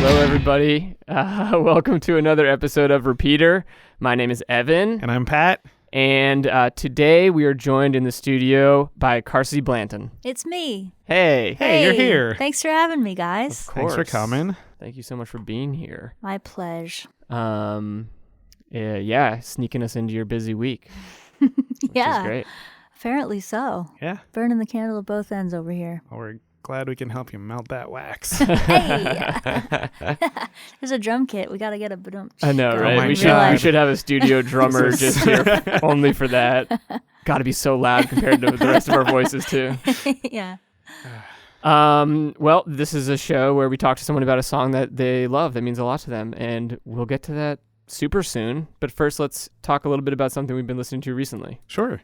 Hello, everybody. Welcome to another episode of Repeater. My name is Evan. And I'm Pat. And today we are joined in the studio by Carsie Blanton. It's me. Hey. Hey, you're here. Thanks for having me, guys. Of course. Thanks for coming. Thank you so much for being here. My pleasure. Yeah, sneaking us into your busy week. Yeah. Which is great. Apparently so. Yeah. Burning the candle at both ends over here. Well, we're glad we can help you melt that wax. Hey! There's a drum kit. We got to get a badum. I know, Oh right? my We God. should have a studio drummer just here only for that. Got to be so loud compared to the rest of our voices, too. Yeah. Well, this is a show where we talk to someone about a song that they love that means a lot to them, and we'll get to that super soon. But first, let's talk a little bit about something we've been listening to recently. Sure.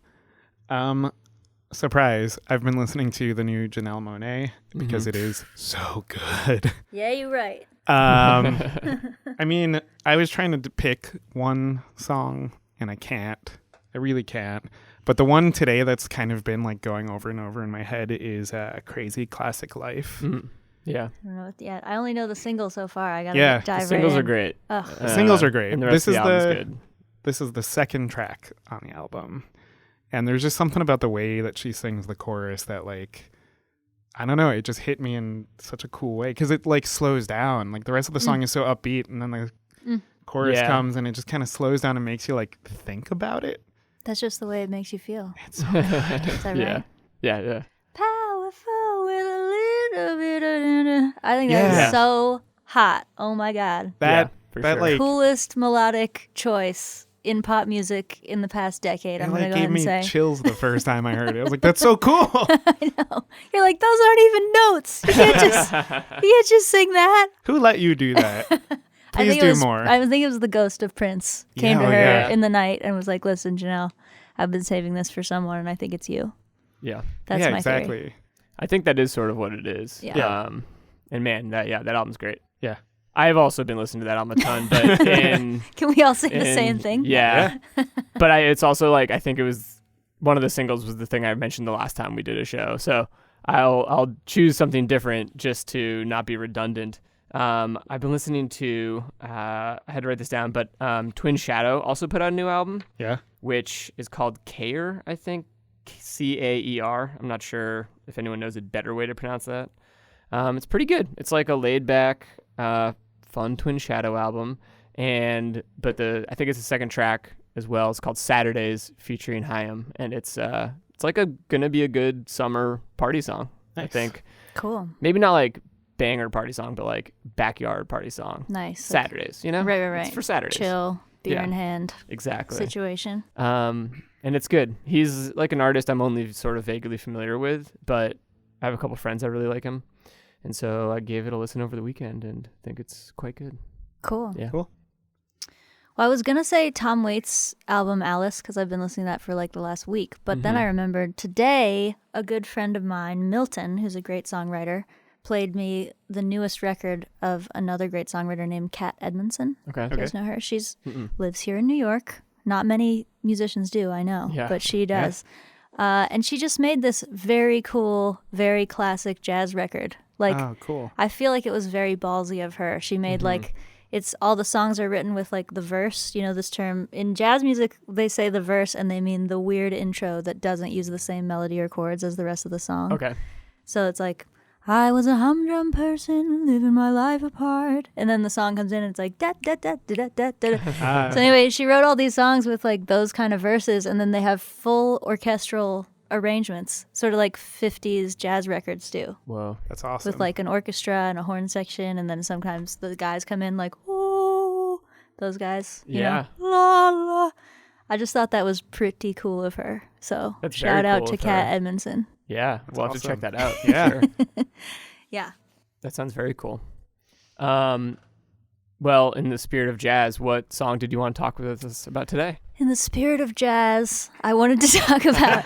Surprise. I've been listening to the new Janelle Monáe because it is so good. Yeah, you're right. I mean, I was trying to pick one song, and I can't. I really can't. But the one today that's kind of been like going over and over in my head is Crazy Classic Life. Mm. Yeah. I don't know what yet. I only know the single so far. I got to Yeah, dive The singles right are in. great. Ugh. The singles are great. And the rest of the album's good. This is the second track on the album. And there's just something about the way that she sings the chorus that, like, I don't know, it just hit me in such a cool way because it, like, slows down. Like, the rest of the song is so upbeat, and then the chorus comes, and it just kind of slows down and makes you, like, think about it. That's just the way it makes you feel. It's so good. Is that right? Yeah. Powerful with a little bit of... I think Yeah. that's so hot. Oh, my God. That, for that sure. like, Coolest melodic choice in pop music in the past decade. it, I'm going to like, go ahead gave and me say. chills the first time I heard it. I was like, that's so cool. I know. You're like, those aren't even notes. You can't just sing that. Who let you do that? I Please think do it was, more. I think it was the ghost of Prince came to Yeah, her yeah. in the night and was like, listen, Janelle, I've been saving this for someone, and I think it's you. Yeah. That's yeah, my exactly. theory. I think that is sort of what it is. Yeah. And man, that album's great. Yeah. I've also been listening to that album a ton, but Can we all say the same thing? Yeah. But it's also like, I think it was one of the singles was the thing I mentioned the last time we did a show. So I'll choose something different just to not be redundant. I've been listening to, I had to write this down, but Twin Shadow also put out a new album, Yeah. which is called Caer, I think. Caer. I'm not sure if anyone knows a better way to pronounce that. It's pretty good. It's like a laid back, fun Twin Shadow album. But I think it's the second track as well. It's called Saturdays featuring Haim. And it's like gonna be a good summer party song, Nice. I think. Cool. Maybe not like banger party song, but like backyard party song. Nice. Saturdays, you know? Right. It's for Saturdays. Chill, beer Yeah. in hand Exactly. situation. And it's good. He's like an artist I'm only sort of vaguely familiar with, but I have a couple friends that really like him. And so I gave it a listen over the weekend and think it's quite good. Cool. Yeah. Cool. Well, I was going to say Tom Waits' album Alice because I've been listening to that for like the last week. But then I remembered today a good friend of mine, Milton, who's a great songwriter, played me the newest record of another great songwriter named Kat Edmondson. Okay. You guys know her? She's lives here in New York. Not many musicians do, I know, Yeah. but she does. And she just made this very cool, very classic jazz record. Like, Oh, cool. I feel like it was very ballsy of her. She made like, it's all the songs are written with like the verse. You know, this term in jazz music, they say the verse and they mean the weird intro that doesn't use the same melody or chords as the rest of the song. Okay. So it's like, I was a humdrum person living my life apart. And then the song comes in and it's like, da da da da da da da. So anyway, she wrote all these songs with like those kind of verses and then they have full orchestral arrangements, sort of like 50s jazz records do, Whoa. That's awesome. with like an orchestra and a horn section. And then sometimes the guys come in like, oh, those guys, you Yeah. know, la la. I just thought that was pretty cool of her. So That's shout very out cool to of Kat her. Edmondson. Yeah. We'll have to check awesome. that out. Yeah. Sure. Yeah. That sounds very cool. Well, in the spirit of jazz, what song did you want to talk with us about today? In the spirit of jazz, I wanted to talk about.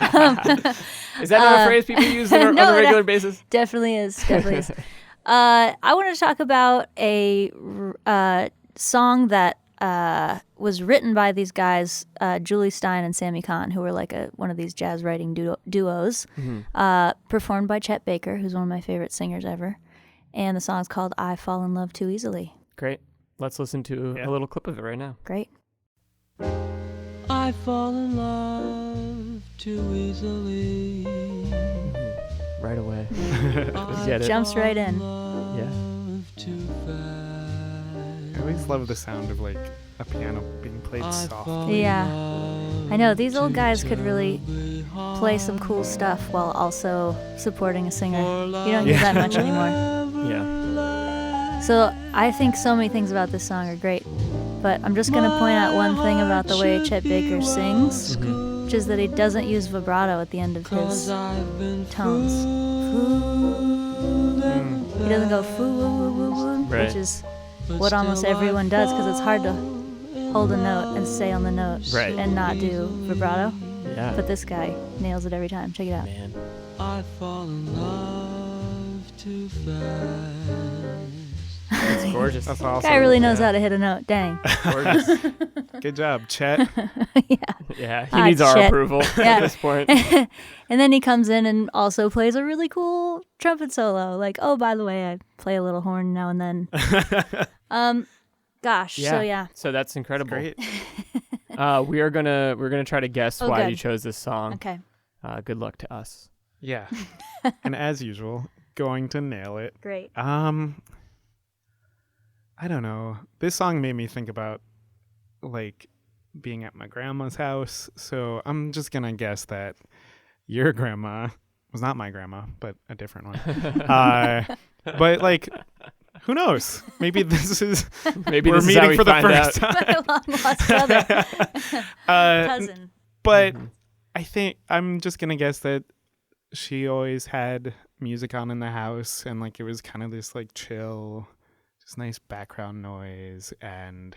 Is that not a phrase people use on a no, regular basis? Definitely is. Definitely is. I wanted to talk about a song that was written by these guys, Julie Stein and Sammy Kahn, who were like one of these jazz writing duos, performed by Chet Baker, who's one of my favorite singers ever. And the song's called I Fall in Love Too Easily. Great. Let's listen to a little clip of it right now. Great. I fall in love too easily. Right away. Get it. Jumps right in. Yeah. I always love the sound of like a piano being played softly. Yeah. I know, these old guys could really play some cool stuff while also supporting a singer. You don't get that much anymore. Yeah. So I think so many things about this song are great, but I'm just going to point out one thing about the way Chet Baker sings, which is that he doesn't use vibrato at the end of his tones. He doesn't go foo, right. which is what almost everyone does, because it's hard to hold a note and stay on the note and not do vibrato. Yeah. But this guy nails it every time. Check it out. Man. I fall in love too fast. It's gorgeous. That's awesome. Guy really knows how to hit a note. Dang. Gorgeous. Good job, Chet. Yeah, he needs our Chet. approval at this point. And then he comes in and also plays a really cool trumpet solo. Like, oh, by the way, I play a little horn now and then. Gosh. Yeah. So that's incredible. Great. we're gonna try to guess why good. you chose this song. Okay. Good luck to us. Yeah. And as usual, going to nail it. Great. I don't know. This song made me think about like being at my grandma's house. So I'm just gonna guess that your grandma was not my grandma, but a different one. But like, who knows? Maybe this is Maybe we're this is meeting how we for the find first out. time. My long lost brother. Cousin. But I think I'm just gonna guess that she always had music on in the house, and like it was kind of this like chill, just nice background noise, and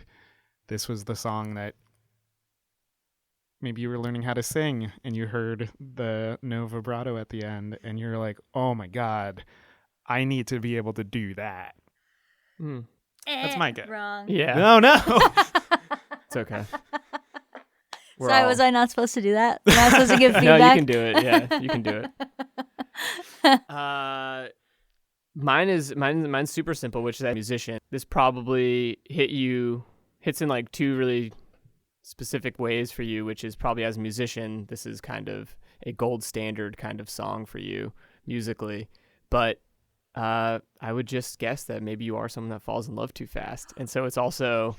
this was the song that maybe you were learning how to sing and you heard the no vibrato at the end and you're like, oh my god, I need to be able to do that. That's my guess. Wrong. Yeah. No. It's okay. Sorry, was I not supposed to do that? Am I supposed to give No, feedback? you can do it. Yeah, you can do it. Mine's super simple, which is as a musician. This probably hits in like two really specific ways for you, which is probably as a musician, this is kind of a gold standard kind of song for you musically. But I would just guess that maybe you are someone that falls in love too fast. And so it's also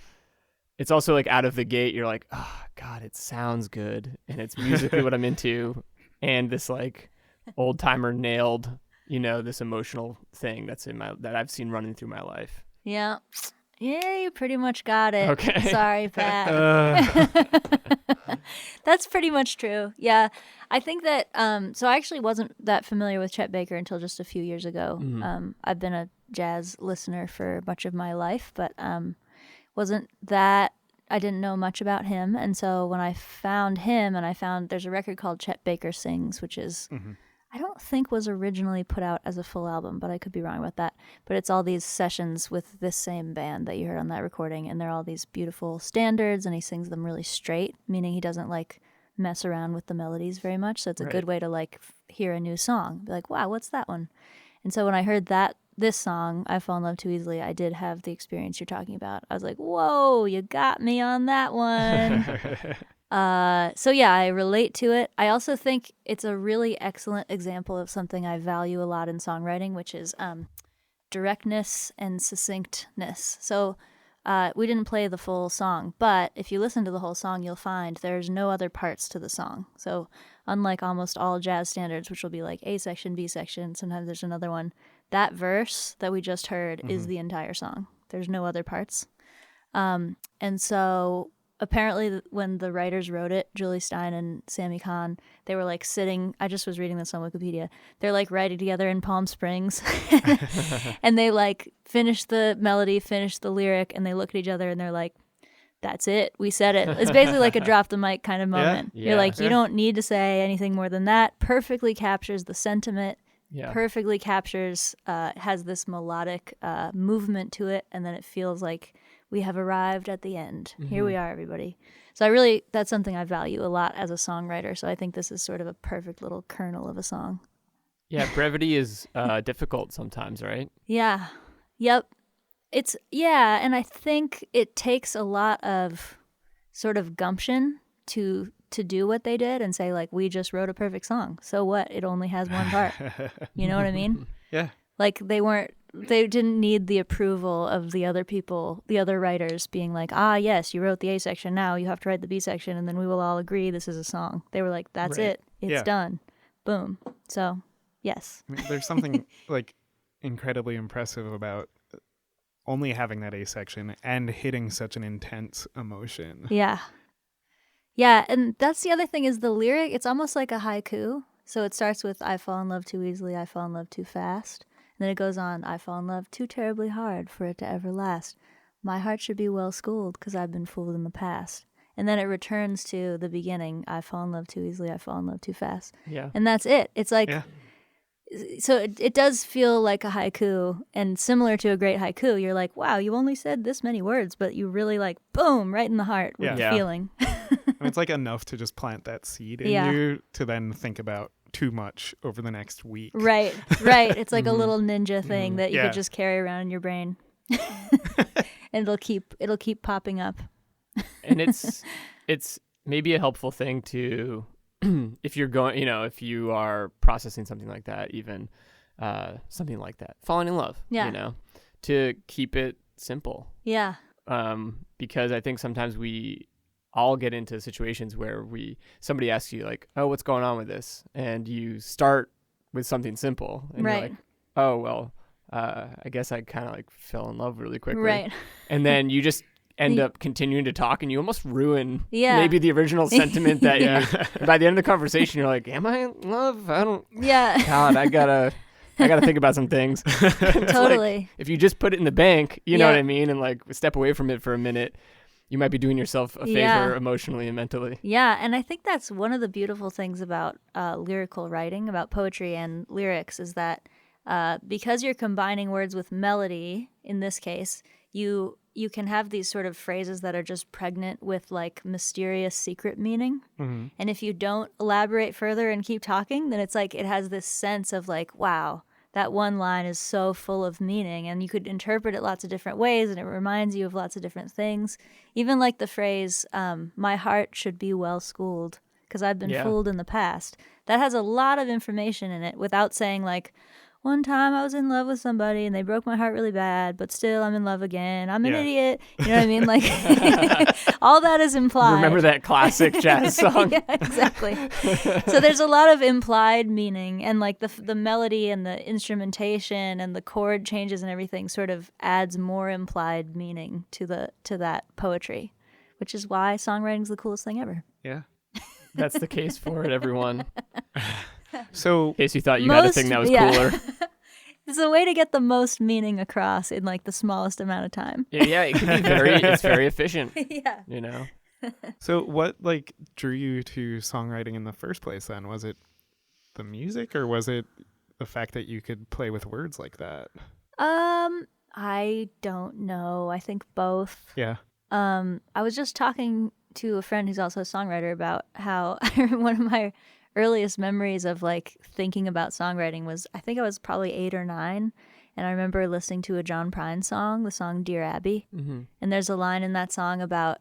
like out of the gate, you're like, oh God, it sounds good. And it's musically what I'm into. And this like old timer nailed, this emotional thing that I've seen running through my life. Yeah. Yeah, you pretty much got it. Okay. Sorry, Pat. That's pretty much true. Yeah. I think that, so I actually wasn't that familiar with Chet Baker until just a few years ago. Mm-hmm. I've been a jazz listener for much of my life, but I didn't know much about him. And so when I found him there's a record called Chet Baker Sings, which is, I don't think was originally put out as a full album, but I could be wrong about that. But it's all these sessions with this same band that you heard on that recording, and they're all these beautiful standards, and he sings them really straight, meaning he doesn't like mess around with the melodies very much. So it's a good way to like hear a new song, be like, wow, what's that one? And so when I heard this song, I Fall in Love Too Easily, I did have the experience you're talking about. I was like, whoa, you got me on that one. So yeah, I relate to it. I also think it's a really excellent example of something I value a lot in songwriting, which is directness and succinctness. So we didn't play the full song, but if you listen to the whole song, you'll find there's no other parts to the song. So unlike almost all jazz standards, which will be like A section, B section, sometimes there's another one, that verse that we just heard is the entire song. There's no other parts. And so apparently when the writers wrote it, Julie Stein and Sammy Kahn, they were like sitting, I just was reading this on Wikipedia, they're like writing together in Palm Springs and they like finished the melody, finished the lyric, and they look at each other and they're like, that's it, we said it. It's basically like a drop the mic kind of moment. You're like, you don't need to say anything more than that. Perfectly captures the sentiment, perfectly captures, has this melodic movement to it, and then it feels like we have arrived at the end. Here we are, everybody. So that's something I value a lot as a songwriter. So I think this is sort of a perfect little kernel of a song. Yeah, brevity is difficult sometimes, right? Yeah. Yep. And I think it takes a lot of sort of gumption to do what they did and say, like, we just wrote a perfect song. So what? It only has one part. You know what I mean? Yeah. Like, they didn't need the approval of the other people, the other writers being like, yes, you wrote the A section. Now you have to write the B section, and then we will all agree this is a song. They were like, that's Right. it. It's done. Boom. So, yes. I mean, there's something like incredibly impressive about only having that A section and hitting such an intense emotion. Yeah. Yeah, and that's the other thing is the lyric, it's almost like a haiku. So it starts with, I fall in love too easily, I fall in love too fast. And then it goes on, I fall in love too terribly hard for it to ever last. My heart should be well schooled because I've been fooled in the past. And then it returns to the beginning, I fall in love too easily, I fall in love too fast. Yeah. And that's it. It's like, so it does feel like a haiku, and similar to a great haiku, you're like, wow, you only said this many words, but you really like, boom, right in the heart with the feeling. And it's like enough to just plant that seed in you to then think about too much over the next week. Right. It's like a little ninja thing that you could just carry around in your brain. And it'll keep popping up. And it's maybe a helpful thing to if you're going, if you are processing something like that, even something like that, falling in love, to keep it simple. Yeah. Because I think sometimes we all get into situations where somebody asks you like, oh, what's going on with this? And you start with something simple. And you're like, oh, well, I guess I kind of like fell in love really quickly. Right. And then you just end up continuing to talk, and you almost ruin maybe the original sentiment that by the end of the conversation, you're like, am I in love? I don't. Yeah. God, I gotta think about some things. Totally. Like, if you just put it in the bank, you know what I mean, and like step away from it for a minute, you might be doing yourself a favor emotionally and mentally. Yeah, and I think that's one of the beautiful things about lyrical writing, about poetry and lyrics, is that because you're combining words with melody, in this case, you can have these sort of phrases that are just pregnant with like mysterious secret meaning. Mm-hmm. And if you don't elaborate further and keep talking, then it's like it has this sense of like, wow, that one line is so full of meaning, and you could interpret it lots of different ways, and it reminds you of lots of different things. Even like the phrase, my heart should be well schooled because I've been fooled in the past. That has a lot of information in it without saying like, one time I was in love with somebody and they broke my heart really bad, but still I'm in love again. I'm an idiot. You know what I mean? Like all that is implied. Remember that classic jazz song? Yeah, exactly. So there's a lot of implied meaning, and like the melody and the instrumentation and the chord changes and everything sort of adds more implied meaning to that poetry, which is why songwriting's the coolest thing ever. Yeah. That's the case for it, everyone. So, in case you thought you had a thing that was cooler. It's a way to get the most meaning across in like the smallest amount of time. Yeah, it can be it's very efficient. Yeah. So what like drew you to songwriting in the first place then? Was it the music, or was it the fact that you could play with words like that? I don't know. I think both. Yeah. I was just talking to a friend who's also a songwriter about how one of my earliest memories of like thinking about songwriting was, I think I was probably 8 or 9, and I remember listening to a John Prine song, the song Dear Abby. Mm-hmm. And there's a line in that song about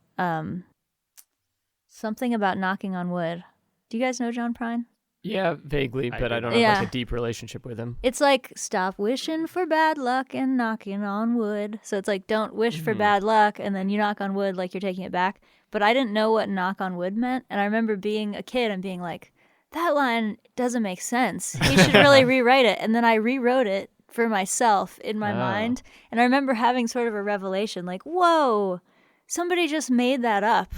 something about knocking on wood. Do you guys know John Prine? Yeah, vaguely, but I don't have like a deep relationship with him. It's like, stop wishing for bad luck and knocking on wood. So it's like, don't wish for bad luck, and then you knock on wood like you're taking it back. But I didn't know what knock on wood meant, and I remember being a kid and being like, that line doesn't make sense. He should really rewrite it. And then I rewrote it for myself in my mind. And I remember having sort of a revelation, like, whoa, somebody just made that up.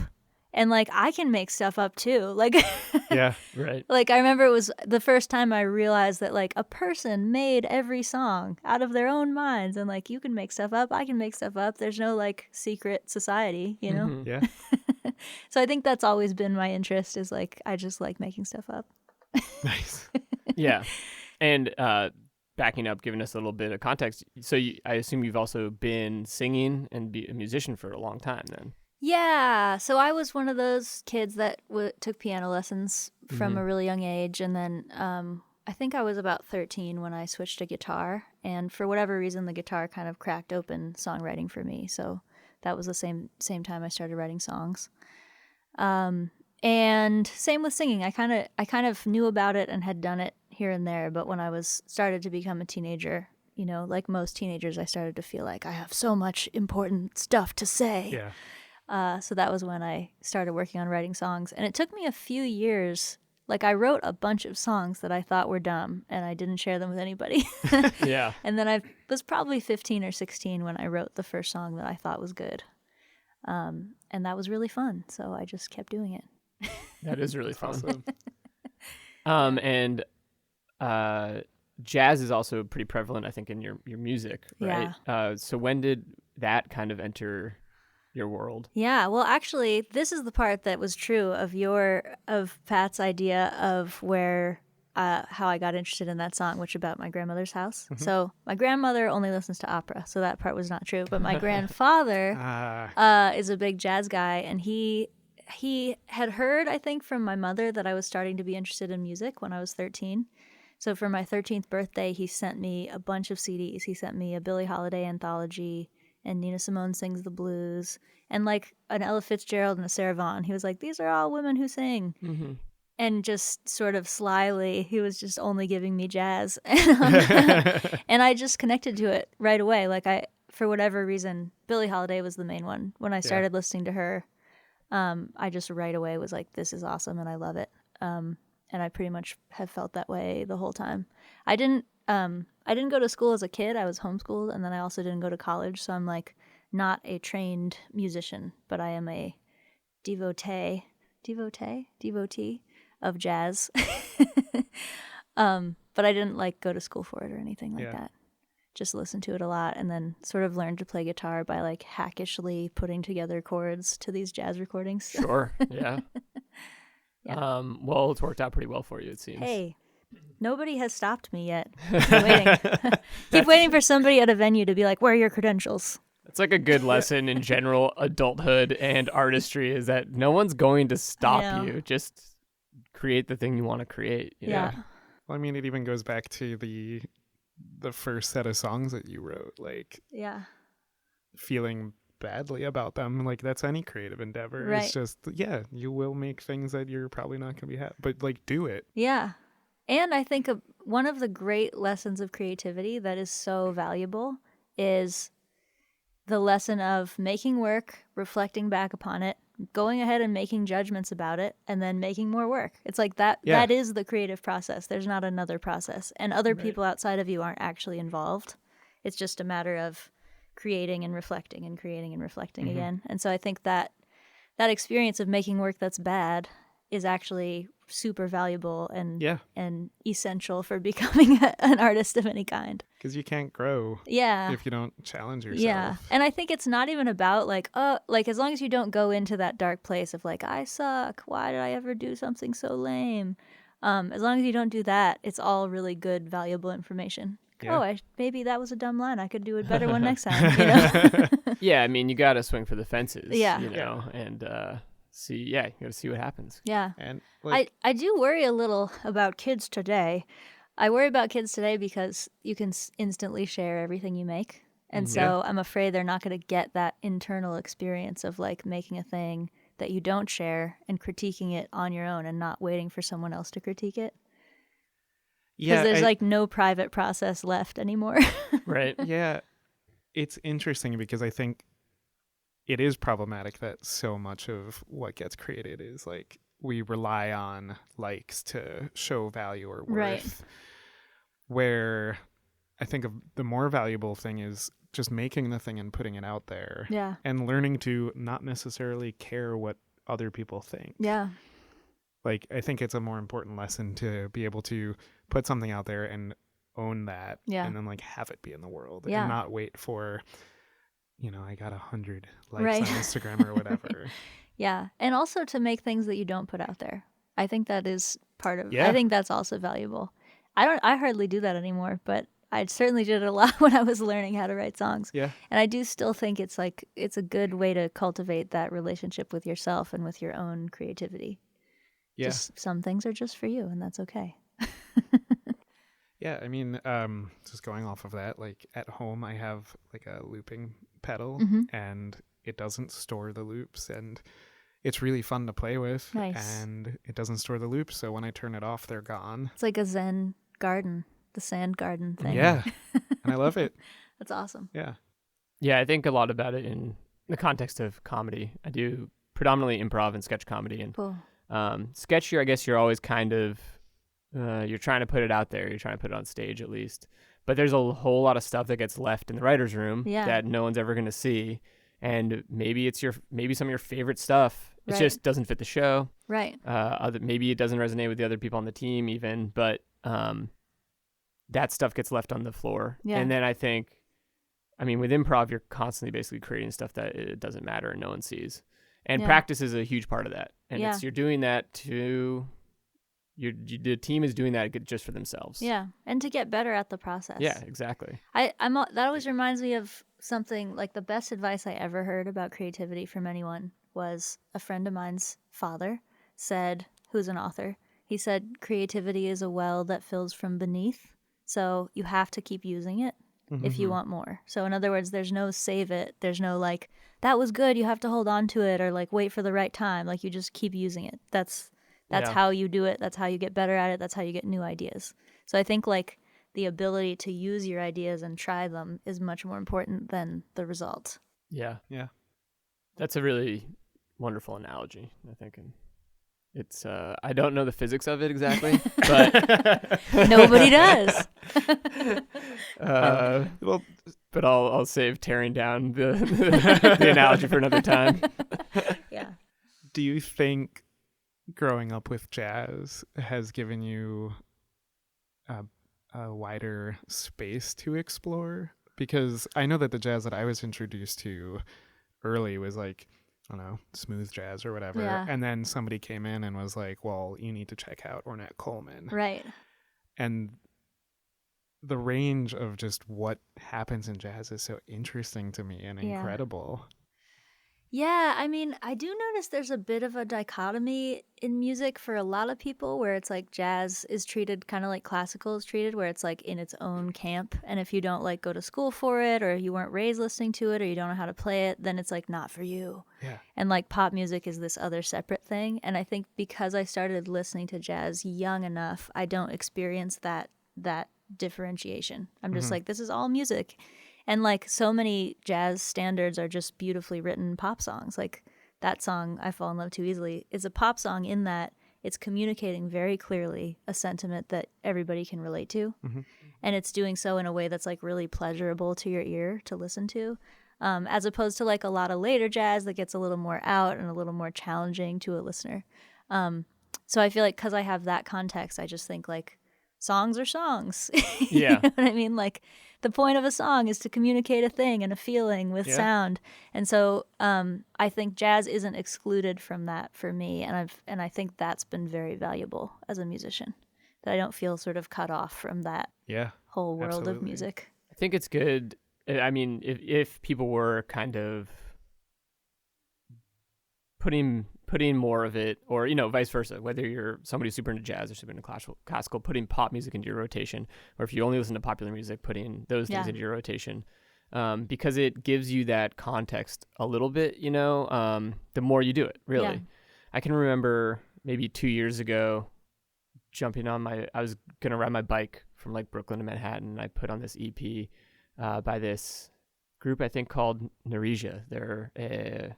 And like, I can make stuff up too. Like, yeah, right. Like, I remember it was the first time I realized that like a person made every song out of their own minds. And like, you can make stuff up. I can make stuff up. There's no like secret society, you know? Mm-hmm. Yeah. So I think that's always been my interest, is like, I just like making stuff up. Nice. Yeah. And backing up, giving us a little bit of context. So I assume you've also been singing and be a musician for a long time then. Yeah. So I was one of those kids that took piano lessons from a really young age, and then I think I was about 13 when I switched to guitar, and for whatever reason, the guitar kind of cracked open songwriting for me. So that was the same time I started writing songs. And same with singing. I kind of knew about it and had done it here and there, but when I started to become a teenager, you know, like most teenagers, I started to feel like I have so much important stuff to say. Yeah. So that was when I started working on writing songs, and it took me a few years. Like, I wrote a bunch of songs that I thought were dumb, and I didn't share them with anybody. Yeah. And then I was probably 15 or 16 when I wrote the first song that I thought was good. And that was really fun, so I just kept doing it. That is really fun. Awesome. And jazz is also pretty prevalent, I think, in your music, right? Yeah. So when did that kind of enter your world? Yeah, well, actually, this is the part that was true of Pat's idea of where how I got interested in that song, which about my grandmother's house. Mm-hmm. So my grandmother only listens to opera, so that part was not true. But my grandfather is a big jazz guy, and he had heard, I think, from my mother that I was starting to be interested in music when I was 13. So for my 13th birthday, he sent me a bunch of CDs. He sent me a Billie Holiday anthology, and Nina Simone Sings the Blues, and like an Ella Fitzgerald and a Sarah Vaughan. He was like, these are all women who sing. Mm-hmm. And just sort of slyly, he was just only giving me jazz. And I just connected to it right away. Like, for whatever reason, Billie Holiday was the main one. When I started listening to her, I just right away was like, this is awesome and I love it. And I pretty much have felt that way the whole time. I didn't go to school as a kid. I was homeschooled, and then I also didn't go to college. So I'm like not a trained musician, but I am a devotee of jazz. But I didn't like go to school for it or anything like that. Just listened to it a lot, and then sort of learned to play guitar by like hackishly putting together chords to these jazz recordings. Sure. Yeah. Yeah. Well, it's worked out pretty well for you, it seems. Hey, nobody has stopped me yet. I'm waiting. Keep waiting for somebody at a venue to be like, where are your credentials? It's like a good lesson in general adulthood and artistry, is that no one's going to stop you. Just create the thing you want to create. You know? Well, I mean, it even goes back to the first set of songs that you wrote, like feeling badly about them. Like, that's any creative endeavor. Right. It's just, you will make things that you're probably not going to be happy, but like, do it. Yeah. And I think one of the great lessons of creativity that is so valuable is the lesson of making work, reflecting back upon it, going ahead and making judgments about it, and then making more work. It's like that. Yeah. That is the creative process. There's not another process. And other people outside of you aren't actually involved. It's just a matter of creating and reflecting and creating and reflecting again. And so I think that experience of making work that's bad is actually super valuable and essential for becoming an artist of any kind. Because you can't grow if you don't challenge yourself. Yeah. And I think it's not even about like, as long as you don't go into that dark place of like, I suck, why did I ever do something so lame? As long as you don't do that, it's all really good, valuable information. Yeah. Maybe that was a dumb line. I could do a better one next time. You know? Yeah, I mean, you got to swing for the fences. Yeah. You know, and see, you got to see what happens. Yeah. And like, I do worry a little about kids today. I worry about kids today because you can instantly share everything you make. And so I'm afraid they're not going to get that internal experience of like making a thing that you don't share and critiquing it on your own and not waiting for someone else to critique it. Because there's like no private process left anymore. Right. Yeah. It's interesting because I think it is problematic that so much of what gets created is like we rely on likes to show value or worth. Right. Where I think of the more valuable thing is just making the thing and putting it out there. Yeah. And learning to not necessarily care what other people think. Yeah. Like, I think it's a more important lesson to be able to put something out there and own that. Yeah. And then like have it be in the world. Yeah. And not wait for, I got 100 likes Right. on Instagram or whatever. Yeah. And also to make things that you don't put out there. I think that is part of Yeah. I think that's also valuable. I hardly do that anymore, but I certainly did it a lot when I was learning how to write songs. Yeah. And I do still think it's a good way to cultivate that relationship with yourself and with your own creativity. Yeah. Just some things are just for you, and that's okay. Yeah, I mean, just going off of that, like at home I have like a looping pedal and it doesn't store the loops, and it's really fun to play with. Nice. And it doesn't store the loops, so when I turn it off, they're gone. It's like a Zen garden, the sand garden thing. Yeah, and I love it. That's awesome. Yeah. Yeah, I think a lot about it in the context of comedy. I do predominantly improv and sketch comedy, and Cool. sketch I guess you're always kind of you're trying to put it out there. You're trying to put it on stage at least. But there's a whole lot of stuff that gets left in the writer's room that no one's ever going to see. And maybe it's some of your favorite stuff. It just doesn't fit the show. Right. Maybe it doesn't resonate with the other people on the team even. But that stuff gets left on the floor. Yeah. And then I think, I mean, with improv, you're constantly basically creating stuff that it doesn't matter and no one sees. And practice is a huge part of that. And you're doing that to... the team is doing that just for themselves. Yeah, and to get better at the process. Yeah, exactly. That always reminds me of something like the best advice I ever heard about creativity from anyone was a friend of mine's father said, who's an author, he said, creativity is a well that fills from beneath, so you have to keep using it if you want more. So in other words, there's no save it. There's no like, that was good, you have to hold on to it, or like wait for the right time. Like you just keep using it. That's how you do it. That's how you get better at it. That's how you get new ideas. So I think like the ability to use your ideas and try them is much more important than the result. Yeah. Yeah. That's a really wonderful analogy, I think. And it's, I don't know the physics of it exactly, but nobody does. Well, but I'll save tearing down the analogy for another time. Yeah. do you think growing up with jazz has given you a wider space to explore? Because I know that the jazz that I was introduced to early was like, I don't know, smooth jazz or whatever. Yeah. And then somebody came in and was like, well, you need to check out Ornette Coleman. Right. And the range of just what happens in jazz is so interesting to me and incredible. Yeah, I mean, I do notice there's a bit of a dichotomy in music for a lot of people where it's like jazz is treated kind of like classical is treated, where it's like in its own camp. And if you don't like go to school for it, or you weren't raised listening to it, or you don't know how to play it, then it's like not for you. Yeah. And like pop music is this other separate thing. And I think because I started listening to jazz young enough, I don't experience that differentiation. I'm just like, this is all music. And like so many jazz standards are just beautifully written pop songs. Like that song, I Fall in Love Too Easily, is a pop song in that it's communicating very clearly a sentiment that everybody can relate to. Mm-hmm. And it's doing so in a way that's like really pleasurable to your ear to listen to, as opposed to like a lot of later jazz that gets a little more out and a little more challenging to a listener. So I feel like because I have that context, I just think like songs are songs. Yeah. You know what I mean? Like the point of a song is to communicate a thing and a feeling with sound. And so I think jazz isn't excluded from that for me. And I think that's been very valuable as a musician, that I don't feel sort of cut off from that whole world of music. I think it's good. I mean, if people were kind of putting more of it, or, you know, vice versa, whether you're somebody super into jazz or super into classical, putting pop music into your rotation, or if you only listen to popular music, putting those things into your rotation, because it gives you that context a little bit, you know, the more you do it, really. Yeah. I can remember maybe 2 years ago I was going to ride my bike from like Brooklyn to Manhattan, and I put on this EP by this group I think called Naresia. They're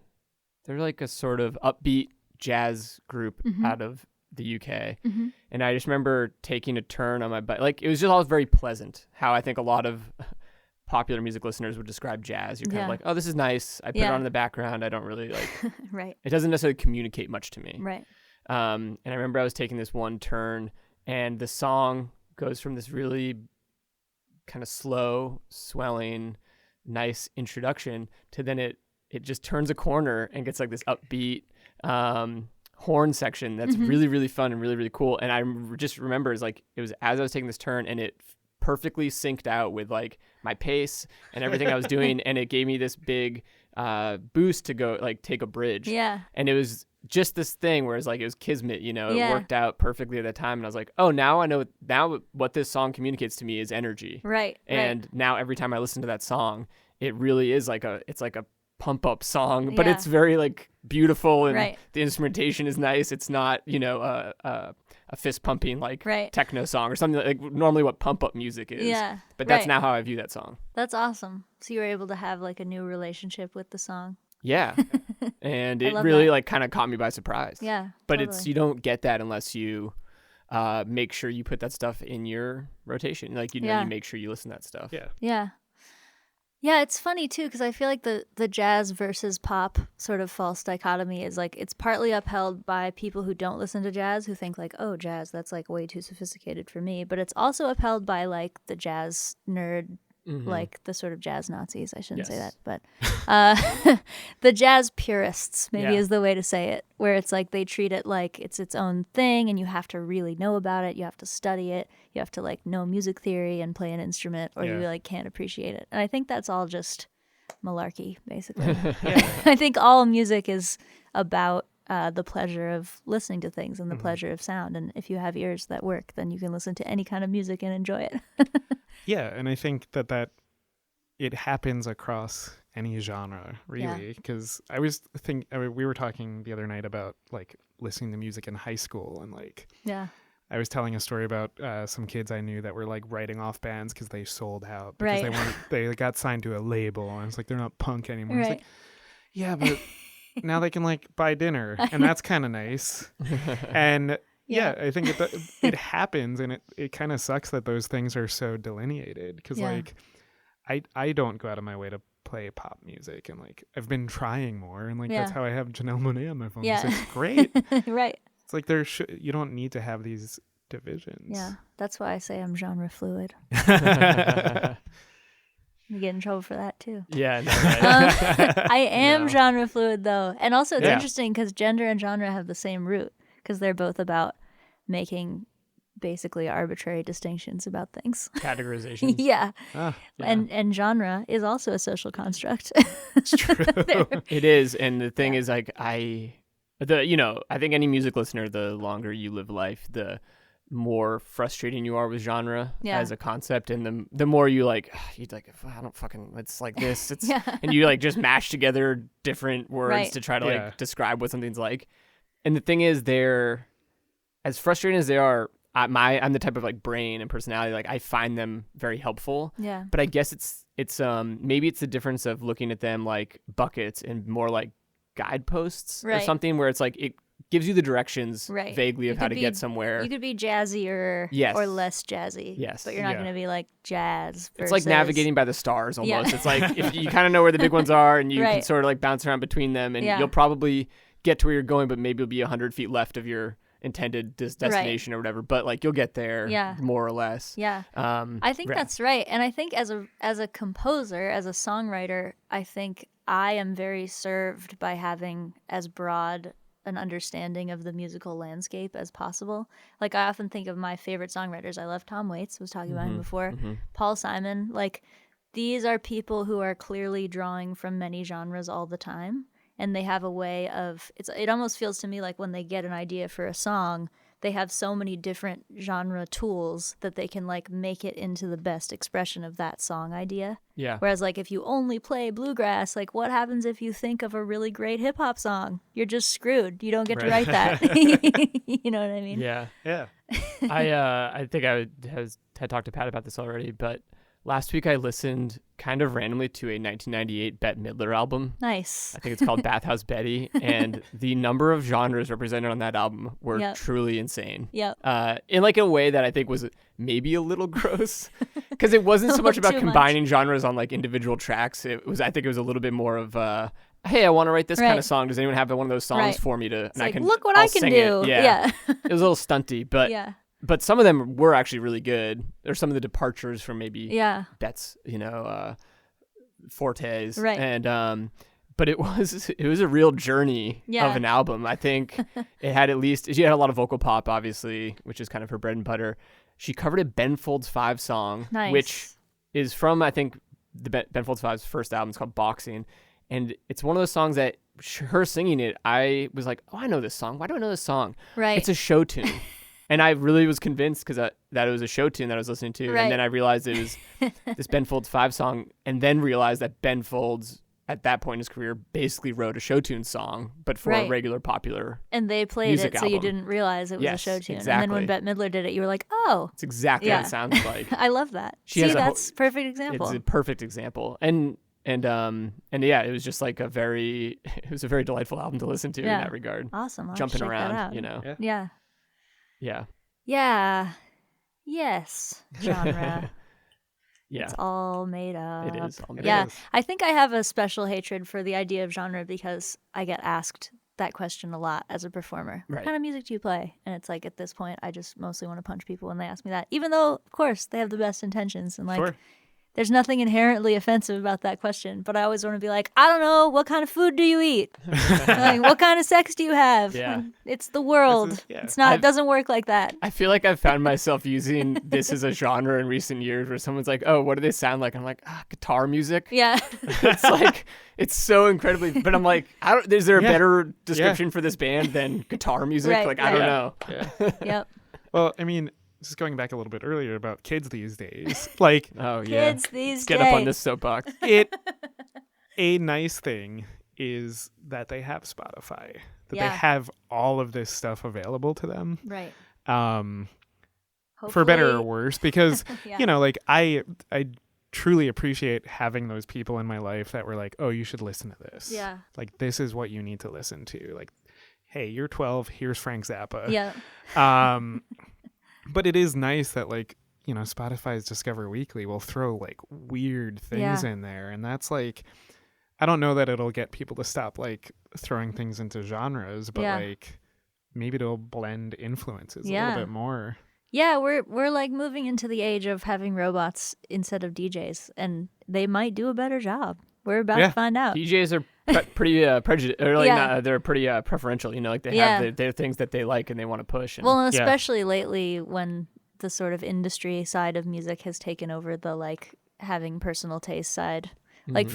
like a sort of upbeat jazz group out of the UK. Mm-hmm. And I just remember taking a turn on my bike. Like, it was just always very pleasant, how I think a lot of popular music listeners would describe jazz. You're kind of like, oh, this is nice. I put it on in the background. I don't really like... Right. It doesn't necessarily communicate much to me. Right. And I remember I was taking this one turn, and the song goes from this really kind of slow, swelling, nice introduction to then it just turns a corner and gets like this upbeat horn section that's really, really fun and really, really cool. And I just remember it was as I was taking this turn, and it perfectly synced out with like my pace and everything I was doing. And it gave me this big boost to go like take a bridge. Yeah. And it was just this thing where it's like it was kismet, you know, Yeah. it worked out perfectly at that time. And I was like, oh, now I know, now what this song communicates to me is energy. Right. And now every time I listen to that song, it really is like it's like a pump up song, but Yeah. it's very like beautiful, and Right. the instrumentation is nice. It's not, you know, a fist pumping like Right. techno song or something like normally what pump up music is. Yeah. But that's right. now how I view that song. That's awesome. So you were able to have like a new relationship with the song. Yeah. And I it love really that. like kind of caught me by surprise. Yeah. But totally. you don't get that unless you make sure you put that stuff in your rotation. Like, you know, Yeah. you make sure you listen to that stuff. Yeah. Yeah. Yeah, it's funny too because I feel like the jazz versus pop sort of false dichotomy is like it's partly upheld by people who don't listen to jazz who think like, oh, jazz, that's like way too sophisticated for me. But it's also upheld by like the jazz nerd, Mhm. like the sort of jazz Nazis. I shouldn't say Yes. that, but the jazz purists maybe Yeah. is the way to say it, where it's like they treat it like it's its own thing and you have to really know about it. You have to study it. You have to like know music theory and play an instrument or you Yeah. like can't appreciate it. And I think that's all just malarkey, basically. I think all music is about the pleasure of listening to things and the pleasure of sound. And if you have ears that work, then you can listen to any kind of music and enjoy it. Yeah, and I think that it happens across any genre, Yeah. really. Because we were talking the other night about like listening to music in high school, and like Yeah. I was telling a story about some kids I knew that were like writing off bands because they sold out Right. because they got signed to a label, and it's like they're not punk anymore. It's Right. like, yeah, but now they can like buy dinner, and that's kind of nice. And yeah, I think it happens, and it kind of sucks that those things are so delineated because Yeah. like I don't go out of my way to play pop music, and like I've been trying more, and like that's Yeah. how I have Janelle Monáe on my phone. Yeah. So it's great. Right. It's like you don't need to have these divisions. Yeah. That's why I say I'm genre fluid. You get in trouble for that too. Yeah. No, right. I am No. genre fluid though. And also it's Yeah. interesting because gender and genre have the same root because they're both about making basically arbitrary distinctions about things. Categorization. Yeah. Ah, Yeah. And genre is also a social construct. it's true. It is, and the thing is, like, I think any music listener, the longer you live life, the more frustrating you are with genre Yeah. as a concept, and the more you like, I don't fucking, it's like this, it's, Yeah. and you like just mash together different words Right. to try to Yeah. like describe what something's like. And the thing is, they're as frustrating as they are. I'm the type of like brain and personality, like I find them very helpful. Yeah. But I guess it's maybe it's the difference of looking at them like buckets and more like guideposts or Right. something, where it's like it gives you the directions Right. vaguely of You how could to be- get somewhere. You could be jazzier Yes. or less jazzy. Yes. But you're not Yeah. going to be like jazz. It's like versus- navigating by the stars Yeah. almost. It's like if you kind of know where the big ones are, and you can Right. sort of like bounce around between them, and Yeah. you'll probably get to where you're going, but maybe you'll be 100 feet left of your intended destination or whatever. But like you'll get there, Yeah. more or less. Yeah. I think yeah. that's right. And I think as a composer, as a songwriter, I think I am very served by having as broad an understanding of the musical landscape as possible. Like I often think of my favorite songwriters. I love Tom Waits, was talking about him before. Paul Simon. Like these are people who are clearly drawing from many genres all the time. And they have a way of it almost feels to me like when they get an idea for a song, they have so many different genre tools that they can like make it into the best expression of that song idea. Yeah. Whereas like if you only play bluegrass, like what happens if you think of a really great hip hop song? You're just screwed. You don't get to write that. You know what I mean? Yeah. Yeah. I think I had talked to Pat about this already, but last week I listened kind of randomly to a 1998 Bette Midler album. Nice. I think it's called Bathhouse Betty, and the number of genres represented on that album were Yep. truly insane. Yep. In like a way that I think was maybe a little gross, because it wasn't so much about Too much. combining genres on like individual tracks. I think it was a little bit more of hey, I want to write this kind Right. of song. Does anyone have one of those songs Right. for me to? It's And like, I can look what I'll I can sing do. It. Yeah. Yeah. It was a little stunty, but Yeah. but some of them were actually really good. There's some of the departures from maybe Yeah. Bette's, fortes. Right. And but it was a real journey Yeah. of an album. I think it had she had a lot of vocal pop, obviously, which is kind of her bread and butter. She covered a Ben Folds 5 song, Nice. which is from, I think, Ben Folds 5's first album. It's called Boxing. And it's one of those songs that her singing it, I was like, oh, I know this song. Why do I know this song? Right. It's a show tune. And I really was convinced because that it was a show tune that I was listening to. Right. And then I realized it was this Ben Folds 5 song, and then realized that Ben Folds, at that point in his career, basically wrote a show tune song, but for a regular popular And they played music it, so you album. didn't realize it was a show tune. Exactly. And then when Bette Midler did it, you were like, oh. It's exactly what it sounds like. I love that. She has that's a perfect example. It's a perfect example. And yeah, it was just like it was a very delightful album to listen to in that regard. Awesome. I'll Jumping check that around, out. you know. Yeah. Yeah. Yeah. Yes. Genre. Yeah. It's all made up. It is all made Yeah. up. I think I have a special hatred for the idea of genre because I get asked that question a lot as a performer. Right. What kind of music do you play? And it's like at this point, I just mostly want to punch people when they ask me that. Even though, of course, they have the best intentions and like. Sure. There's nothing inherently offensive about that question, but I always want to be like, I don't know, what kind of food do you eat? Like, what kind of sex do you have? Yeah. It's the world. It's not. It doesn't work like that. I feel like I've found myself using this as a genre in recent years, where someone's like, "Oh, what do they sound like?" I'm like, guitar music. Yeah. It's like it's so incredibly. But I'm like, is there a better description for this band than guitar music? Right, like I don't know. Yeah. Yep. Well, I mean, just going back a little bit earlier about kids these days, like Oh yeah. Kids these Let's days. get up on this soapbox. a nice thing is that they have Spotify, that Yeah. they have all of this stuff available to them. Right. For better or Hopefully- worse, because Yeah. you know, like I truly appreciate having those people in my life that were like, oh, you should listen to this. Yeah. Like this is what you need to listen to. Like, hey, you're 12, here's Frank Zappa. Yeah. But it is nice that like, you know, Spotify's Discover Weekly will throw like weird things in there, and that's like, I don't know that it'll get people to stop like throwing things into genres, but like maybe it'll blend influences a little bit more. Yeah, we're like moving into the age of having robots instead of DJs, and they might do a better job. We're about to find out. DJs are pretty prejudiced, or like they're pretty preferential. You know, like they have their things that they like and they want to push. And, Well, and especially lately when the sort of industry side of music has taken over the like having personal taste side. Like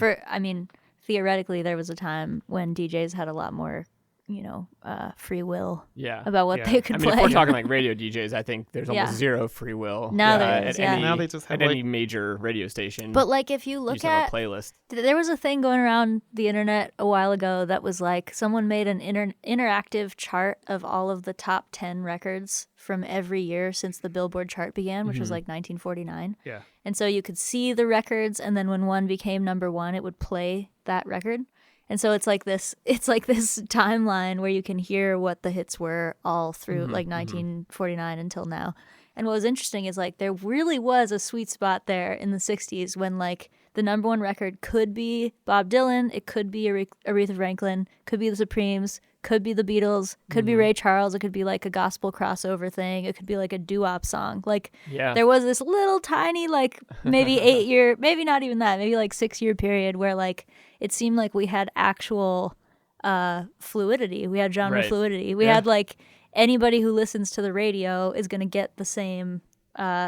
theoretically there was a time when DJs had a lot more, you know, free will about what they could play. If we're talking like radio DJs, I think there's almost zero free will. Now there is, Now they just have at any major radio station. But like if you look at a playlist, there was a thing going around the internet a while ago that was like someone made an interactive chart of all of the top 10 records from every year since the Billboard chart began, which was like 1949. Yeah. And so you could see the records, and then when one became number one, it would play that record. And so it's like this timeline where you can hear what the hits were all through like 1949 until now. And what was interesting is like there really was a sweet spot there in the 60s when like the number one record could be Bob Dylan, it could be Aretha Franklin, could be the Supremes, could be the Beatles, could be Ray Charles, it could be like a gospel crossover thing, it could be like a doo-wop song. Like there was this little tiny like maybe 8-year, maybe not even that, maybe like 6-year period where like it seemed like we had actual fluidity. We had genre fluidity. We had like anybody who listens to the radio is going to get the same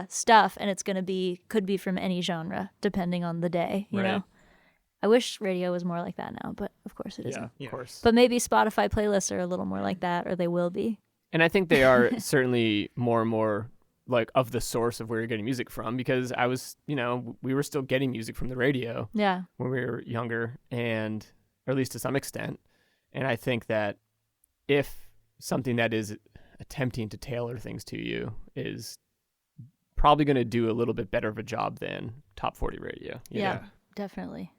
stuff, and it's going to could be from any genre depending on the day, you know? I wish radio was more like that now, but of course it isn't. Yeah, of course. But maybe Spotify playlists are a little more like that, or they will be. And I think they are certainly more and more like of the source of where you're getting music from, because I was, you know, we were still getting music from the radio when we were younger, and or at least to some extent. And I think that if something that is attempting to tailor things to you is probably going to do a little bit better of a job than top 40 radio. You know? Definitely.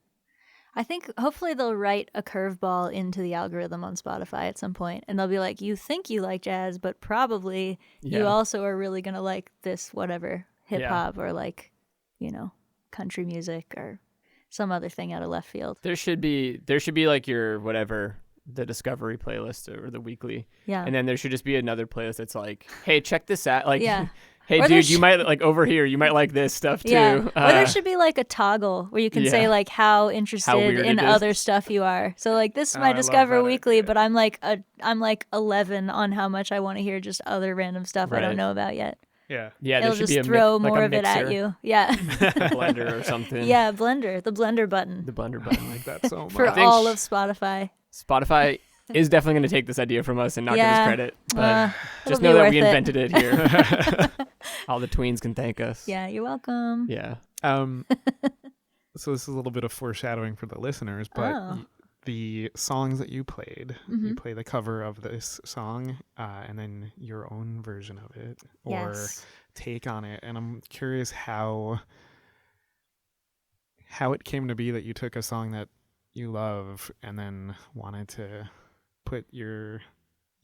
I think hopefully they'll write a curveball into the algorithm on Spotify at some point, and they'll be like, you think you like jazz, but probably you also are really going to like this whatever hip hop or like, you know, country music or some other thing out of left field. There should be like your whatever, the Discovery playlist or the weekly. Yeah. And then there should just be another playlist that's like, hey, check this out. Like, hey, or dude, you might like over here, you might like this stuff too. Yeah. Or there should be like a toggle where you can say like how interested in other stuff you are. So like this is my Discover Weekly, but I'm like 11 on how much I want to hear just other random stuff I don't know about yet. Yeah. Yeah, It'll there should just be a throw like more a of it mixer, at you. Yeah. blender or something. Yeah, blender. The blender button The blender button. I like that so much. for I think all of Spotify. Spotify is definitely going to take this idea from us and not give Yeah. us credit. But It'll just be know that worth we it. invented it here. All the tweens can thank us. Yeah, you're welcome. Yeah. So this is a little bit of foreshadowing for the listeners, but Oh. the songs that you played, you Mhm. play the cover of this song and then your own version of it or Yes. take on it. And I'm curious how it came to be that you took a song that you love and then wanted to put your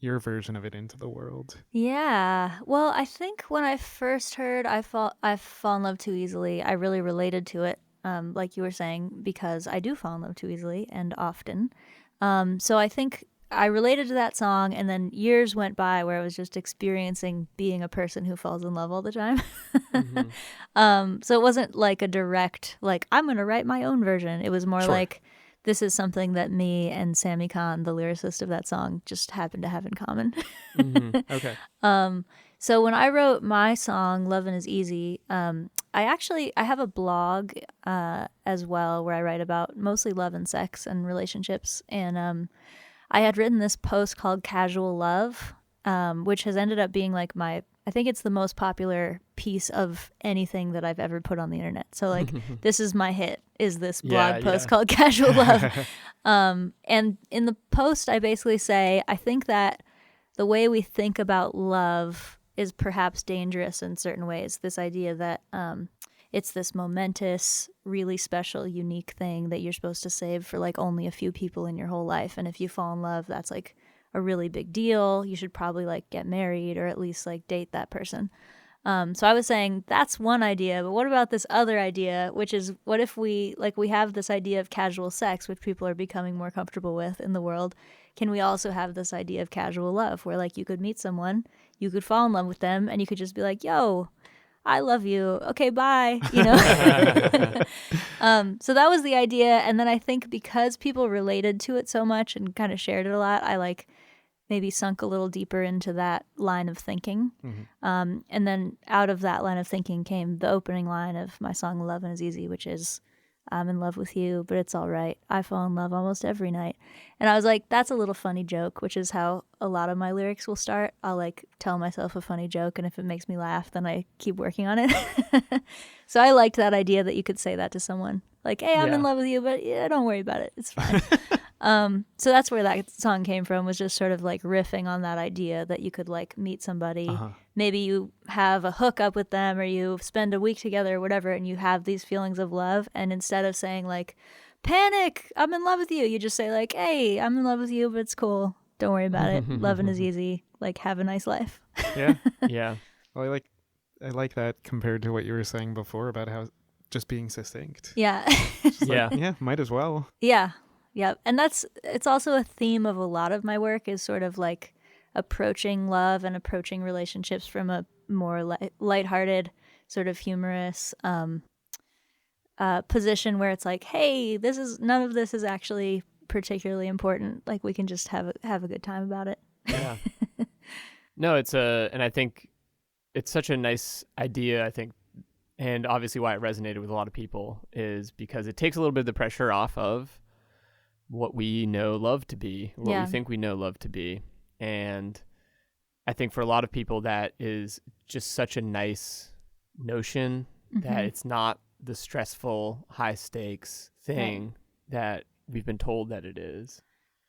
version of it into the world. Yeah. Well, I think when I first heard I fall in love too easily, I really related to it, like you were saying, because I do fall in love too easily and often. So I think I related to that song, and then years went by where I was just experiencing being a person who falls in love all the time. So it wasn't like a direct, like, I'm going to write my own version. It was more Sure. like, this is something that me and Sammy Khan, the lyricist of that song, just happened to have in common. Okay. So when I wrote my song "Lovin' Is Easy," I have a blog as well where I write about mostly love and sex and relationships. And I had written this post called "Casual Love," which has ended up being like I think it's the most popular piece of anything that I've ever put on the internet. So like this is my hit, is this blog post yeah. called "Casual Love." And in the post I basically say I think that the way we think about love is perhaps dangerous in certain ways. This idea that it's this momentous, really special, unique thing that you're supposed to save for like only a few people in your whole life. And if you fall in love, that's like a really big deal. You should probably like get married or at least like date that person. So I was saying that's one idea, but what about this other idea, which is what if we have this idea of casual sex, which people are becoming more comfortable with in the world. Can we also have this idea of casual love where like you could meet someone, you could fall in love with them, and you could just be like, yo, I love you. Okay, bye. You know? So that was the idea. And then I think because people related to it so much and kind of shared it a lot, I like maybe sunk a little deeper into that line of thinking. And then out of that line of thinking came the opening line of my song "Lovin' Is Easy," which is, I'm in love with you, but it's all right. I fall in love almost every night. And I was like, that's a little funny joke, which is how a lot of my lyrics will start. I'll like tell myself a funny joke, and if it makes me laugh, then I keep working on it. So I liked that idea that you could say that to someone. Like, hey, I'm in love with you, but yeah, don't worry about it. It's fine. So that's where that song came from, was just sort of like riffing on that idea that you could like meet somebody. Maybe you have a hookup with them or you spend a week together or whatever, and you have these feelings of love. And instead of saying like, panic, I'm in love with you, you just say like, hey, I'm in love with you, but it's cool. Don't worry about it. Lovin' is easy. Like, have a nice life. Yeah. Yeah. Well, I like that compared to what you were saying before about how just being succinct. Yeah. Yeah. Yeah, might as well. Yeah. Yep. And it's also a theme of a lot of my work, is sort of like approaching love and approaching relationships from a more lighthearted, sort of humorous position where it's like, hey, none of this is actually particularly important. Like, we can just have a good time about it. Yeah. No, and I think it's such a nice idea, I think, and obviously why it resonated with a lot of people is because it takes a little bit of the pressure off of what we know love to be, what we think we know love to be. And I think for a lot of people that is just such a nice notion that it's not the stressful, high stakes thing that we've been told that it is.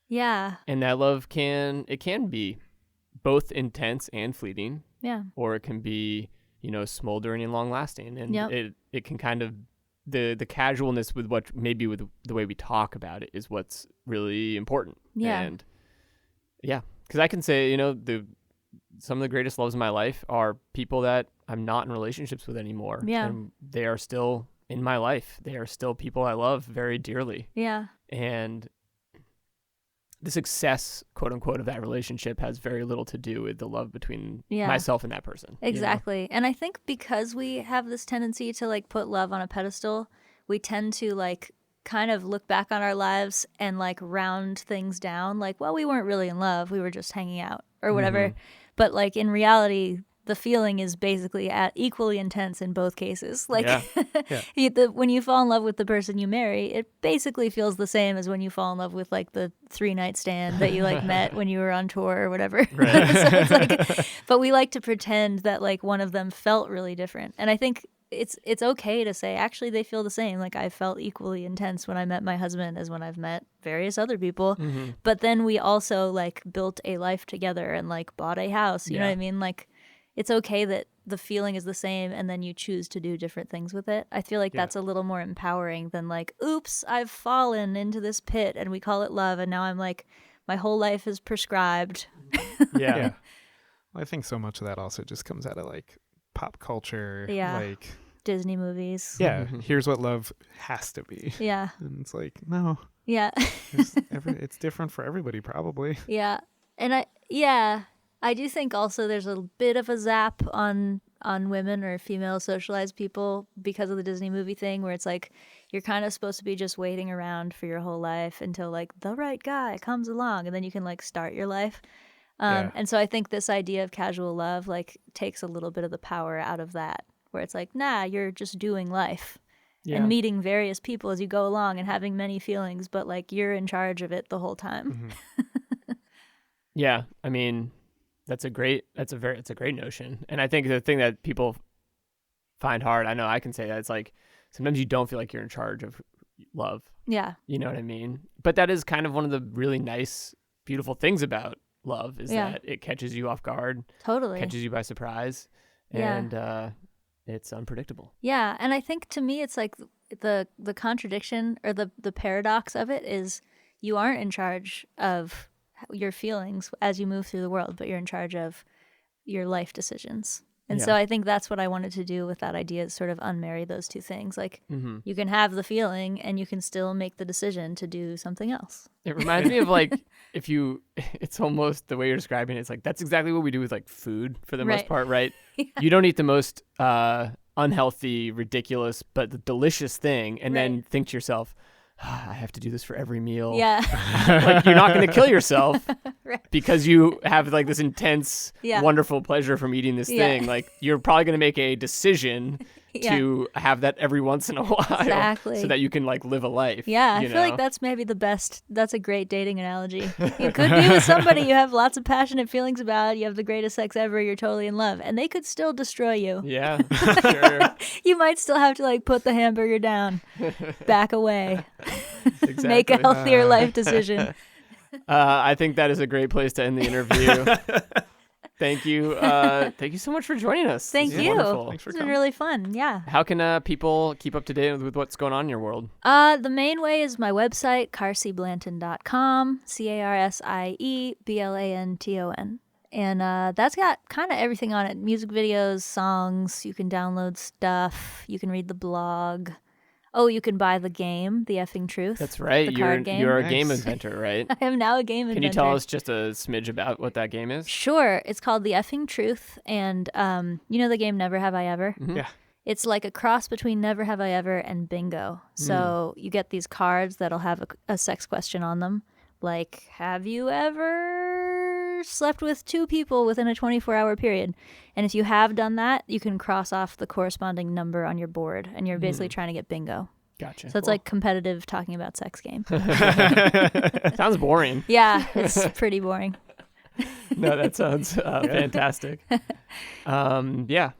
Yeah. And that love can be both intense and fleeting. Yeah. Or it can be, smoldering and long lasting. And it can kind of, the casualness with with the way we talk about it is what's really important. Yeah. And yeah, because I can say, some of the greatest loves in my life are people that I'm not in relationships with anymore. Yeah. And they are still in my life. They are still people I love very dearly. Yeah. And the success, quote unquote, of that relationship has very little to do with the love between myself and that person. Exactly. And I think because we have this tendency to like put love on a pedestal, we tend to like kind of look back on our lives and like round things down. Like, well, we weren't really in love. We were just hanging out or whatever. But like in reality, the feeling is basically equally intense in both cases. Like Yeah. when you fall in love with the person you marry, it basically feels the same as when you fall in love with like the 3-night stand that you like met when you were on tour or whatever. Right. So it's like, but we like to pretend that like one of them felt really different. And I think it's okay to say actually they feel the same. Like I felt equally intense when I met my husband as when I've met various other people. Mm-hmm. But then we also like built a life together and like bought a house. You know what I mean? Like it's okay that the feeling is the same and then you choose to do different things with it. I feel like that's a little more empowering than like, oops, I've fallen into this pit and we call it love and now I'm like my whole life is prescribed. Yeah. Well, I think so much of that also just comes out of like pop culture. Yeah. Like Disney movies. yeah, here's what love has to be. Yeah. And it's like, no. Yeah. It's different for everybody probably. Yeah. And I do think also there's a bit of a zap on women or female socialized people because of the Disney movie thing where it's like you're kind of supposed to be just waiting around for your whole life until like the right guy comes along and then you can like start your life. And so I think this idea of casual love like takes a little bit of the power out of that where it's like, nah, you're just doing life and meeting various people as you go along and having many feelings, but like you're in charge of it the whole time. Mm-hmm. Yeah. I mean, it's a great notion. And I think the thing that people find hard, I know I can say that, it's like sometimes you don't feel like you're in charge of love. Yeah. You know what I mean? But that is kind of one of the really nice, beautiful things about love is that it catches you off guard. Totally. Catches you by surprise. Yeah. And it's unpredictable. Yeah. And I think to me it's like the contradiction or the paradox of it is you aren't in charge of your feelings as you move through the world, but you're in charge of your life decisions. And so I think that's what I wanted to do with that idea is sort of unmarry those two things. Like you can have the feeling and you can still make the decision to do something else. It reminds me of like it's almost the way you're describing it. It's like that's exactly what we do with like food for the most part, right? You don't eat the most unhealthy, ridiculous, but the delicious thing and then think to yourself, I have to do this for every meal. Yeah. Like you're not going to kill yourself because you have like this intense, wonderful pleasure from eating this thing. Like you're probably going to make a decision to have that every once in a while so that you can like live a life. Yeah. I feel like that's maybe that's a great dating analogy. You could be with somebody you have lots of passionate feelings about. You have the greatest sex ever. You're totally in love and they could still destroy you. Yeah, sure. You might still have to like put the hamburger down, back away. Exactly. Make a healthier life decision. I think that is a great place to end the interview. Thank you. Thank you so much for joining us. Thank you. Wonderful. It's been really fun. Yeah. How can people keep up to date with what's going on in your world? The main way is my website, carsieblanton.com, CarsiebLanton. And that's got kind of everything on it. Music videos, songs, you can download stuff, you can read the blog. Oh, you can buy the game, The Effing Truth. That's right. The card game. You're a game inventor, right? I am now a game inventor. Can you tell us just a smidge about what that game is? Sure. It's called The Effing Truth. And you know the game Never Have I Ever? Mm-hmm. Yeah. It's like a cross between Never Have I Ever and Bingo. So you get these cards that'll have a sex question on them. Like, have you ever slept with 2 people within a 24-hour period? And if you have done that, you can cross off the corresponding number on your board. And you're basically trying to get bingo. Gotcha. So it's like competitive talking about sex game. Sounds boring. Yeah, it's pretty boring. No, that sounds fantastic. Yeah.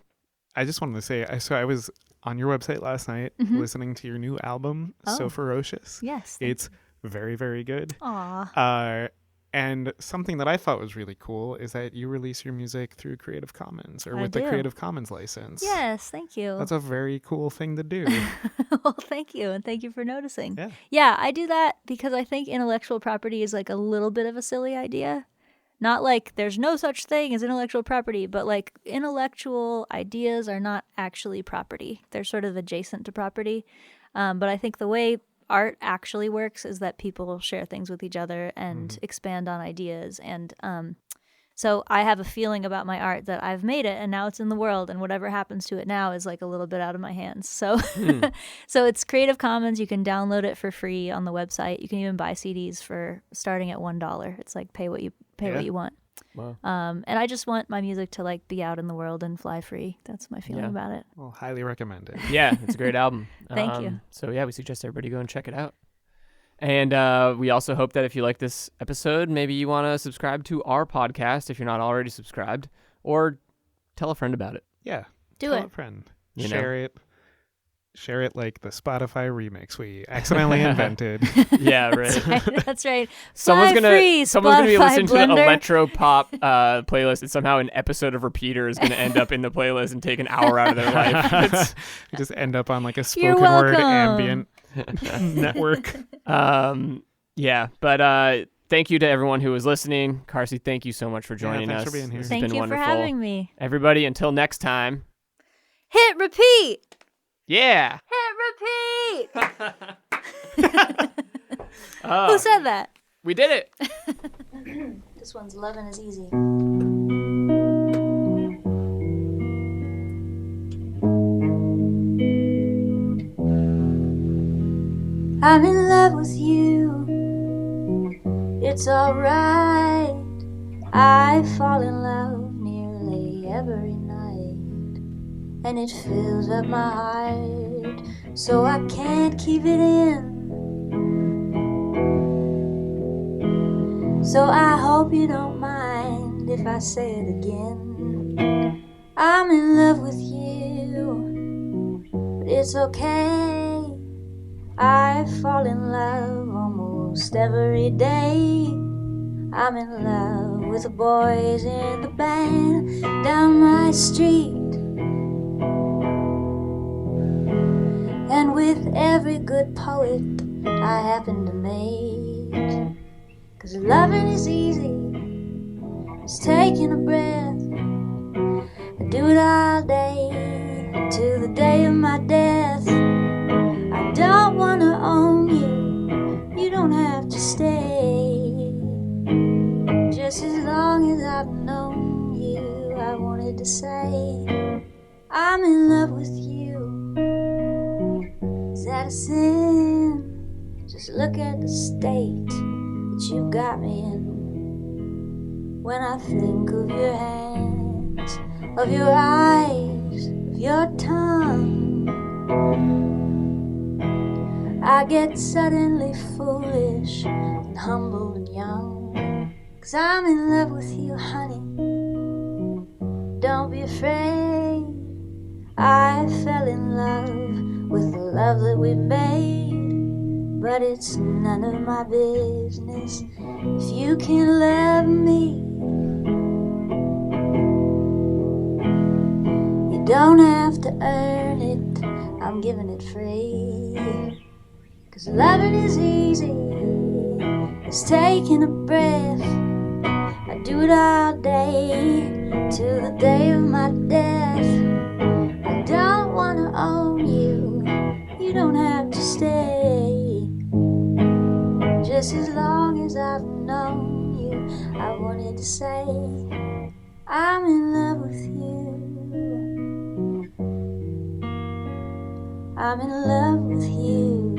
I just wanted to say, I was on your website last night listening to your new album, So Ferocious. Yes. It's very, very good. Aw. And something that I thought was really cool is that you release your music through Creative Commons or with the Creative Commons license. Yes, thank you. That's a very cool thing to do. Well, thank you, and thank you for noticing. Yeah. Yeah, I do that because I think intellectual property is like a little bit of a silly idea. Not like there's no such thing as intellectual property, but like intellectual ideas are not actually property. They're sort of adjacent to property. But I think the way art actually works is that people share things with each other and expand on ideas. And so I have a feeling about my art that I've made it and now it's in the world, and whatever happens to it now is like a little bit out of my hands. So so it's Creative Commons. You can download it for free on the website. You can even buy CDs for starting at $1. It's like pay what you want. Wow. And I just want my music to like be out in the world and fly free. That's my feeling about it. Well, highly recommend it. Yeah, it's a great album. Thank you. So yeah, we suggest everybody go and check it out. And we also hope that if you like this episode, maybe you want to subscribe to our podcast if you're not already subscribed, or tell a friend about it. Yeah. Do Tell it. a friend. You Share know? it. Share it like the Spotify remix we accidentally invented. Yeah, right. That's right. Someone's Fly gonna free, be Spotify listening to the Blender. electro pop playlist, and somehow an episode of Repeater is gonna end up in the playlist and take an hour out of their life. We just end up on like a You're spoken word welcome. ambient network. Yeah, but thank you to everyone who was listening. Carsie, thank you so much for joining thanks us. for being here. This has Thank been you wonderful. for having me. Everybody, until next time. Hit repeat. Yeah. Hit repeat. Oh, Who said that? we did it. This one's Lovin' is Easy. I'm in love with you. It's alright. I fall in love nearly every night, and it fills up my heart, so I can't keep it in. So I hope you don't mind if I say it again. I'm in love with you, but it's okay. I fall in love almost every day. I'm in love with the boys in the band down my street, and with every good poet I happen to meet. 'Cause loving is easy, it's taking a breath. I do it all day, till the day of my death. I don't wanna own you, you don't have to stay. Just as long as I've known you, I wanted to say, I'm in love with you. Is that a sin? Just look at the state that you got me in. When I think of your hands, of your eyes, of your tongue, I get suddenly foolish and humble and young. 'Cause I'm in love with you, honey. Don't be afraid. I fell in love with the love that we made, but it's none of my business if you can love me. You don't have to earn it, I'm giving it free. 'Cause loving is easy, it's taking a breath. I do it all day, till the day of my death. I don't wanna own you, you don't have to stay. Just as long as I've known you, I wanted to say, I'm in love with you. I'm in love with you.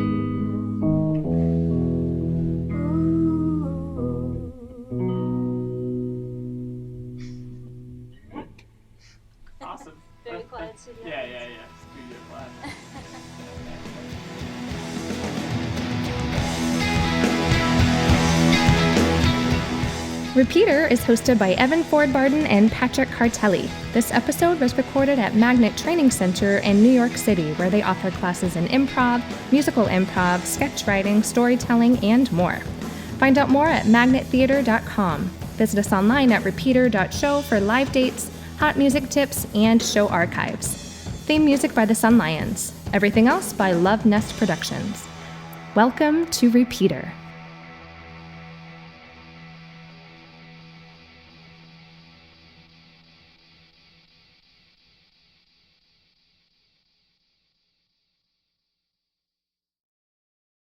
Awesome. Very quiet studio. Yeah. Studio class. Repeater is hosted by Evan Ford Barden and Patrick Cartelli. This episode was recorded at Magnet Training Center in New York City, where they offer classes in improv, musical improv, sketch writing, storytelling, and more. Find out more at magnettheater.com. Visit us online at repeater.show for live dates, hot music tips, and show archives. Theme music by the Sun Lions. Everything else by Love Nest Productions. Welcome to Repeater.